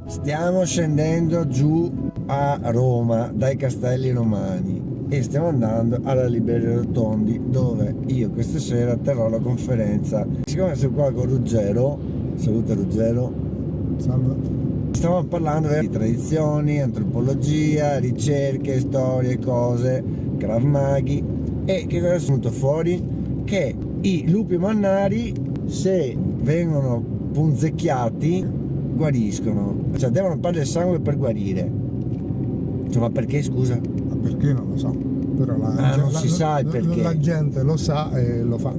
Stiamo scendendo giù a Roma dai Castelli Romani e stiamo andando alla Libreria Rotondi, dove io questa sera terrò la conferenza. Siccome sono qua con Ruggero, salute Ruggero, Salve. stavamo parlando di tradizioni, antropologia, ricerche, storie, cose, Krav Maghi, e che cosa è venuto fuori? Che i lupi mannari, se vengono punzecchiati, guariscono, cioè devono perdere sangue per guarire. Cioè, ma perché, scusa? Ma perché non lo so, però Non si sa il perché. la gente lo sa e lo fa.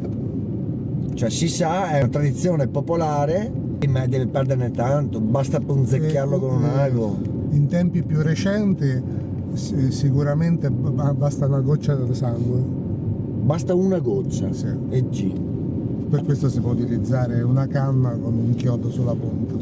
Cioè si sa, è una tradizione popolare, ma deve perderne tanto, basta punzecchiarlo con un ago. In tempi più recenti sicuramente basta una goccia di sangue. Basta una goccia, Sì. e G. Per questo si può utilizzare una canna con un chiodo sulla punta.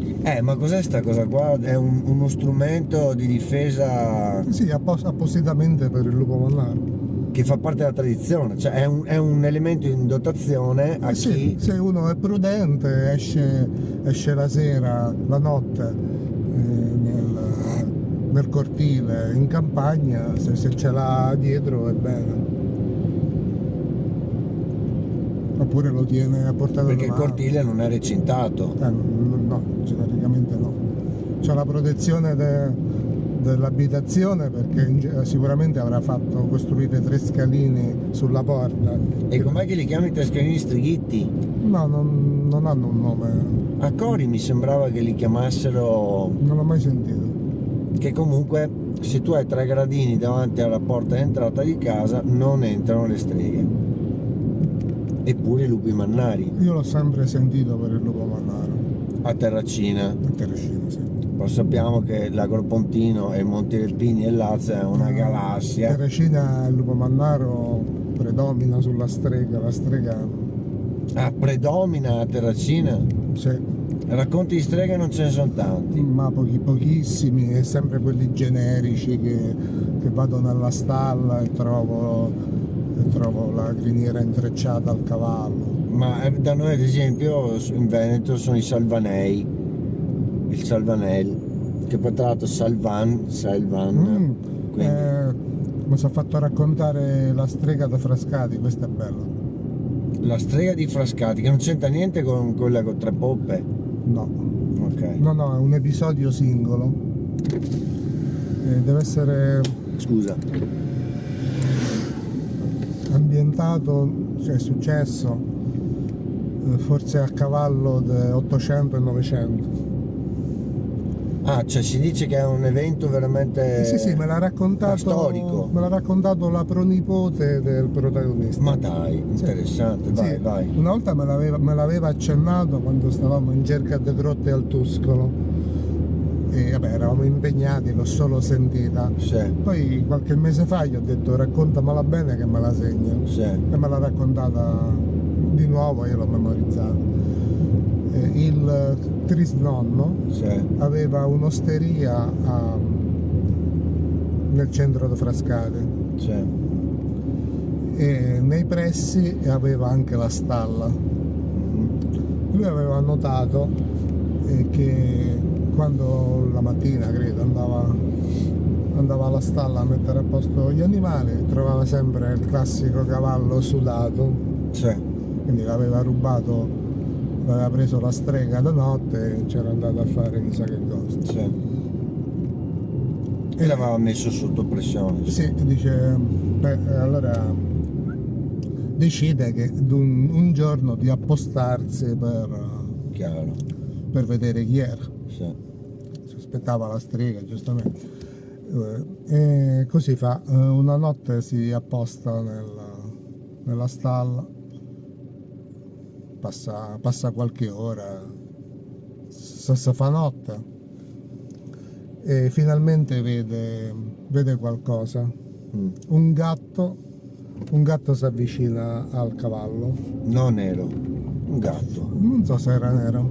Ma cos'è sta cosa qua? È uno strumento di difesa Sì, appositamente per il lupo mannaro. che fa parte della tradizione, cioè è un elemento in dotazione a Sì, chi... se uno è prudente, esce la sera, la notte, nel cortile, in campagna, se ce l'ha dietro è bene. Oppure lo tiene a portata Perché di il mano. cortile non è recintato. No, genericamente no. C'è la protezione dell'abitazione, perché sicuramente avrà fatto costruire 3 scalini sulla porta. E com'è che li chiami tescanini strighitti? No, non hanno un nome, A Cori mi sembrava che li chiamassero... non l'ho mai sentito. Che comunque se tu hai 3 gradini davanti alla porta d'entrata di casa non entrano le streghe. Eppure i lupi mannari Io l'ho sempre sentito per il lupo mannaro, a Terracina. a Terracina, sì. Poi sappiamo che l'Agropontino e Monti Relpini e Lazio è una galassia. Terracina il lupo mannaro predomina sulla strega, la strega, Predomina a Terracina. sì, Racconti di streghe non ce ne sono tanti. ma pochissimi, e sempre quelli generici che vado nella stalla e trovo la criniera intrecciata al cavallo. Ma da noi ad esempio in Veneto sono i salvanei, il salvanel, che poi tra l'altro salvan, quindi... Mi sono fatto raccontare la strega da Frascati, questa è bella. La strega di Frascati, che non c'entra niente con quella con 3 poppe. No, Ok. no, è un episodio singolo. Deve essere Scusa. ambientato, cioè è successo forse a cavallo del 800 e 900. Cioè si dice che è un evento veramente... Sì, me l'ha raccontato, storico. me l'ha raccontato la pronipote del protagonista. Ma dai, interessante, vai, Sì, vai. una volta me l'aveva accennato quando stavamo in cerca di grotte al Tuscolo, e vabbè, eravamo impegnati, l'ho solo sentita. Sì, Poi qualche mese fa gli ho detto raccontamela bene che me la segno, sì. e me l'ha raccontata di nuovo, io l'ho memorizzata. Il trisnonno Sì. aveva un'osteria nel centro di Frascati, Sì. e nei pressi aveva anche la stalla. Lui aveva notato che quando la mattina, credo, andava alla stalla a mettere a posto gli animali, trovava sempre il classico cavallo sudato, Sì. quindi l'aveva preso la strega da notte e c'era andato a fare chissà che cosa. Sì. E l'aveva messo sotto pressione. Sì, dice, allora decide che un giorno di appostarsi Chiaro. per vedere chi era. Sì. Si aspettava la strega, giustamente. E così fa, una notte si apposta nella stalla, passa qualche ora, si fa notte e finalmente vede qualcosa. Un gatto si avvicina al cavallo. No, nero. Un gatto. Non so se era nero.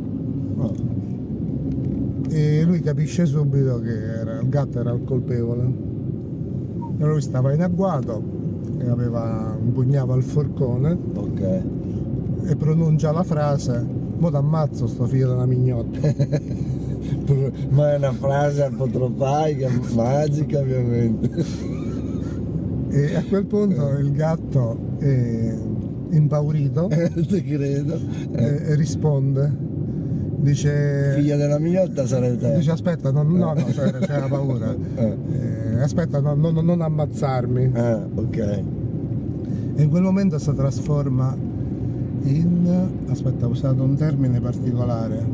No. E lui capisce subito che il gatto era il colpevole. E lui stava in agguato e impugnava il forcone Ok. e pronuncia la frase: "Mo t'ammazzo sto figlio della mignotta". Ma è una frase apotropaica, magica ovviamente. E a quel punto il gatto, impaurito, Ti credo. risponde. Dice, Figlia della mignotta sarei te. dice aspetta, no, c'era paura. Aspetta, non ammazzarmi. Ah, ok. E in quel momento si trasforma in, aspetta, ho usato un termine particolare,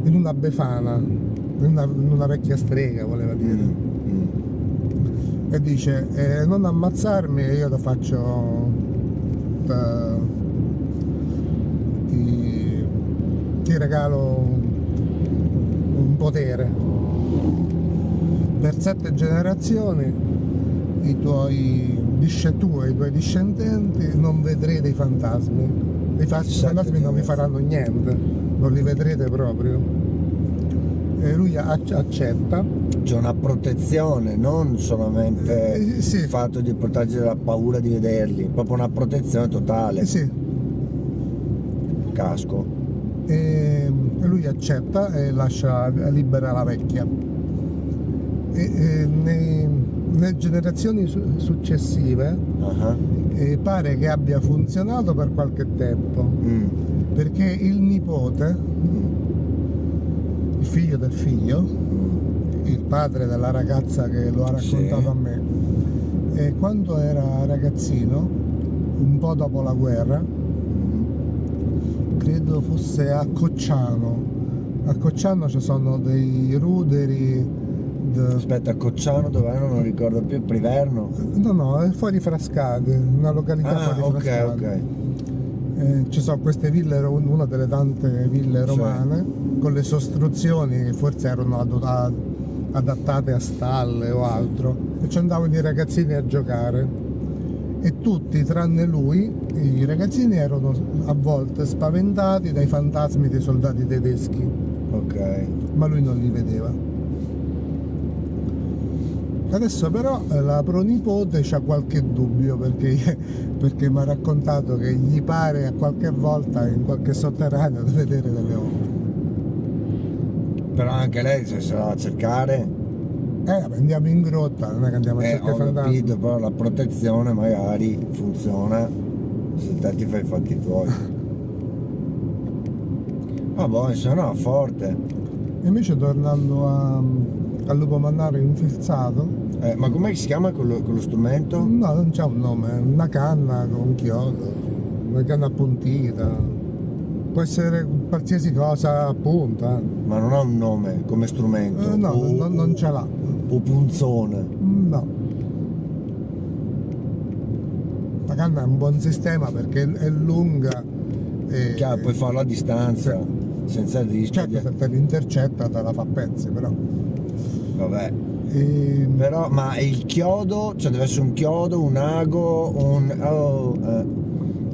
in una befana, in una vecchia strega, voleva dire. E dice, non ammazzarmi e io lo faccio, ti regalo un potere. Per 7 generazioni i tuoi discendenti non vedrete i fantasmi. I fantasmi non vi faranno niente, non li vedrete proprio. E lui accetta. C'è una protezione, non solamente sì. il fatto di portarci la paura di vederli, proprio una protezione totale. Sì. Casco. E lui accetta e lascia libera la vecchia. Nelle generazioni successive pare che abbia funzionato per qualche tempo, perché il nipote, il figlio del figlio, il padre della ragazza che lo ha raccontato a me, quando era ragazzino, un po' dopo la guerra, credo fosse a Cocciano. A Cocciano ci sono dei ruderi. Aspetta, a Cocciano dov'è? Non ricordo più, Priverno? No, è fuori Frascati, una località fuori Frascati. Ok. Ci sono queste ville, una delle tante ville romane, con le sostruzioni che forse erano adattate a stalle o altro, e ci andavano i ragazzini a giocare. E tutti, tranne lui, i ragazzini erano a volte spaventati dai fantasmi dei soldati tedeschi. Ok. Ma lui non li vedeva. Adesso però la pronipote c'ha qualche dubbio perché mi ha raccontato che gli pare a qualche volta in qualche sotterraneo di vedere delle ombre. Però anche lei se la va a cercare. Andiamo in grotta, non è che andiamo a cercare Ho fantasmi. capito, però la protezione magari funziona se te ti fai i fatti tuoi. Ah boh, insomma, forte. Invece tornando al lupo mannaro infilzato. Ma com'è che si chiama quello strumento? No, non c'ha un nome, è una canna con un chiodo, una canna appuntita. Può essere qualsiasi cosa a punta. Ma non ha un nome come strumento? No, non ce l'ha. O punzone? No. La canna è un buon sistema perché è lunga. Chiaro, puoi farlo a distanza, senza il rischio certo, se te l'intercetta te la fa a pezzi, però. Vabbè. Però, ma il chiodo, cioè deve essere un chiodo, un ago,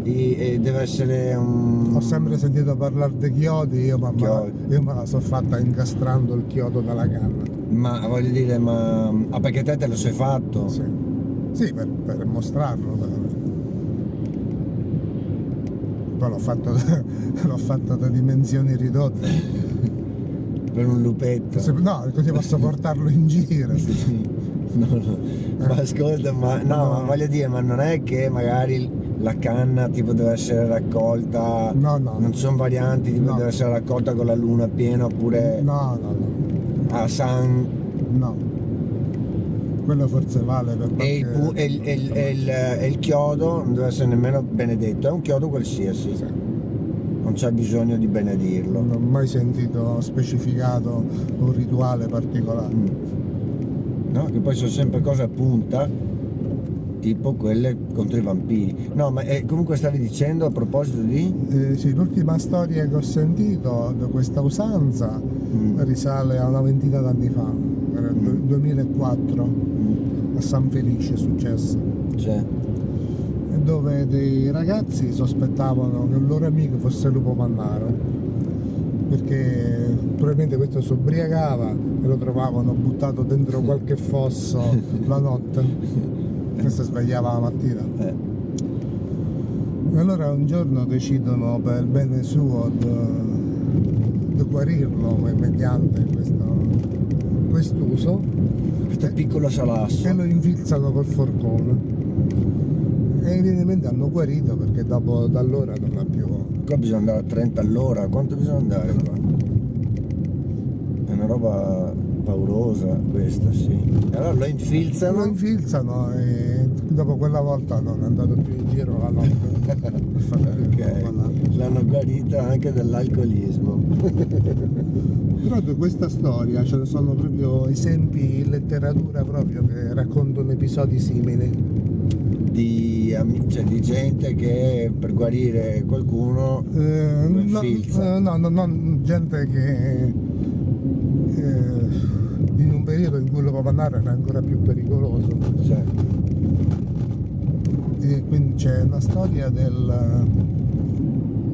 e deve essere un... Ho sempre sentito parlare di chiodi, io me la so fatta incastrando il chiodo dalla canna. Ma voglio dire, perché te lo sei fatto? Sì, per mostrarlo. Poi l'ho fatto da dimensioni ridotte. Per un lupetto? No, così posso portarlo in giro. Sì. No. Ma ascolta, ma voglio dire, ma non è che magari la canna tipo deve essere raccolta? No. Non sono varianti, tipo deve essere raccolta con la luna piena oppure... No. A San... No. Quello forse vale per e il chiodo non deve essere nemmeno benedetto, è un chiodo qualsiasi. Sì. Non c'è bisogno di benedirlo. Non ho mai sentito specificato un rituale particolare. No, che poi sono sempre cose a punta, tipo quelle contro i vampiri. No, ma comunque stavi dicendo a proposito di... Sì, l'ultima storia che ho sentito di questa usanza risale a una ventina d'anni fa, era il 2004, a San Felice è successo. C'è. Dove dei ragazzi sospettavano che un loro amico fosse Lupo Mannaro, perché probabilmente questo si ubriacava e lo trovavano buttato dentro qualche fosso la notte e si svegliava la mattina. E allora un giorno decidono per bene suo di guarirlo mediante quest'uso, Questo piccolo salasso. e lo infilzano col forcone. E evidentemente hanno guarito, perché dopo da allora non ha più. Qua bisogna andare a 30 all'ora. Quanto bisogna andare qua? È una roba paurosa questa, sì. E allora lo infilzano. Lo infilzano e dopo quella volta non è andato più in giro la notte per fare Ok, l'hanno guarita anche dall'alcolismo. Però di questa storia ce ne sono proprio esempi in letteratura proprio che raccontano episodi simili. Cioè, di gente che per guarire qualcuno lo infilza. No, gente che in un periodo in cui il lupo mannaro era ancora più pericoloso. Cioè, E quindi c'è una storia del,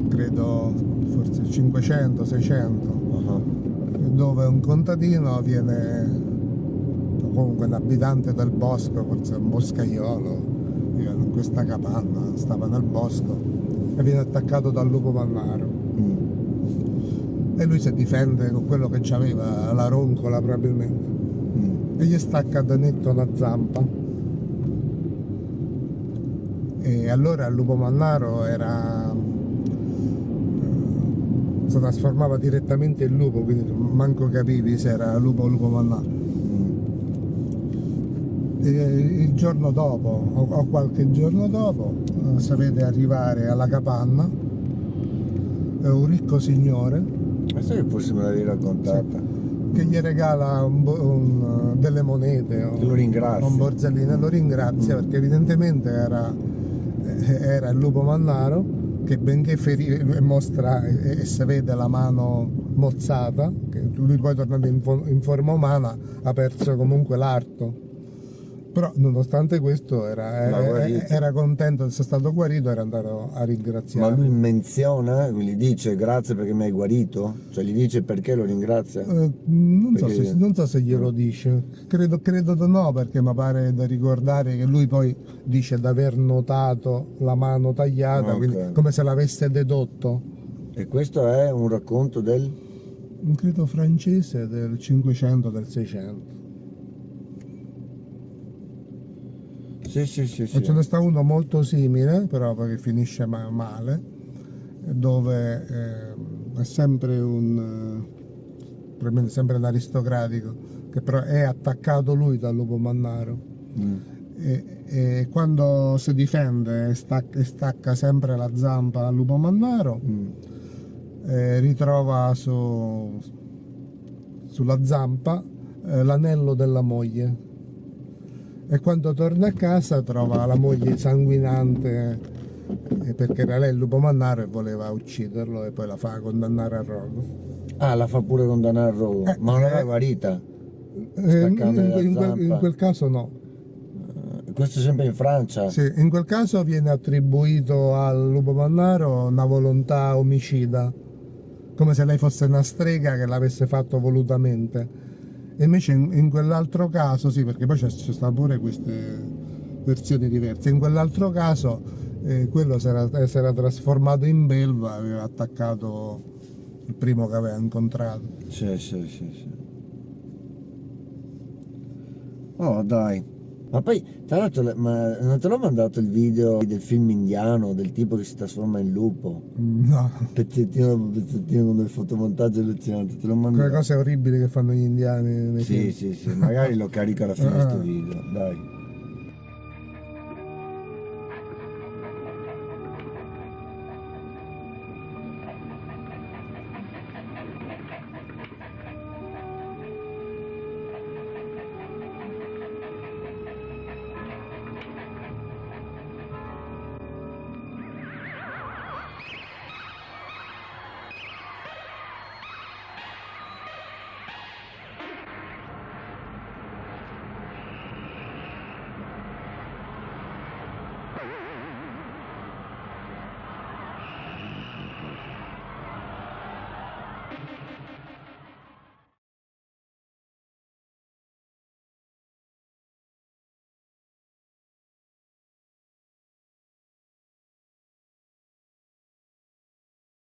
credo, forse 500-600, dove un contadino viene, o comunque un abitante del bosco, forse un boscaiolo, vive in questa capanna, stava nel bosco e viene attaccato dal lupo mannaro. E lui si difende con quello che c'aveva, la roncola probabilmente, e gli stacca da netto una zampa. E allora il lupo mannaro si trasformava direttamente in lupo, quindi manco capivi se era lupo o lupo mannaro. E il giorno dopo, o qualche giorno dopo, si vede arrivare alla capanna un ricco signore. Questa che forse me l'avevi raccontata. Che gli regala delle monete, Che lo ringrazia. un borsellino, e lo ringrazia perché evidentemente era il lupo mannaro, che benché mostra e si vede la mano mozzata, che lui poi tornato in forma umana ha perso comunque l'arto. Però nonostante questo era contento di essere stato guarito, era andato a ringraziare. Ma lui menziona, gli dice grazie perché mi hai guarito? Cioè gli dice perché lo ringrazia? Non so se glielo dice, credo di no, perché mi pare da ricordare che lui poi dice di aver notato la mano tagliata, quindi come se l'avesse dedotto. E questo è un racconto del? Credo francese del 500, del 600. Sì. E ce ne sta uno molto simile, però perché finisce male, dove è sempre probabilmente sempre un aristocratico, che però è attaccato lui dal lupo mannaro. E quando si difende e stacca sempre la zampa al lupo mannaro, ritrova sulla zampa l'anello della moglie. E quando torna a casa trova la moglie sanguinante, perché era lei il lupo mannaro e voleva ucciderlo, e poi la fa condannare a rogo. Ah, la fa pure condannare a rogo, ma non l'aveva guarita? In quel caso no. Questo è sempre in Francia? Sì, in quel caso viene attribuito al lupo mannaro una volontà omicida, come se lei fosse una strega che l'avesse fatto volutamente. E invece in quell'altro caso, sì, perché poi ci stanno pure queste versioni diverse, in quell'altro caso quello si era trasformato in belva, aveva attaccato il primo che aveva incontrato. Sì. Oh dai, ma poi tra l'altro, ma non te l'ho mandato il video del film indiano del tipo che si trasforma in lupo? No. Pezzettino dopo pezzettino con del fotomontaggio allucinante, te l'ho mandato. Quelle cose orribili che fanno gli indiani nei film. Sì, magari lo carico alla fine sto video, dai.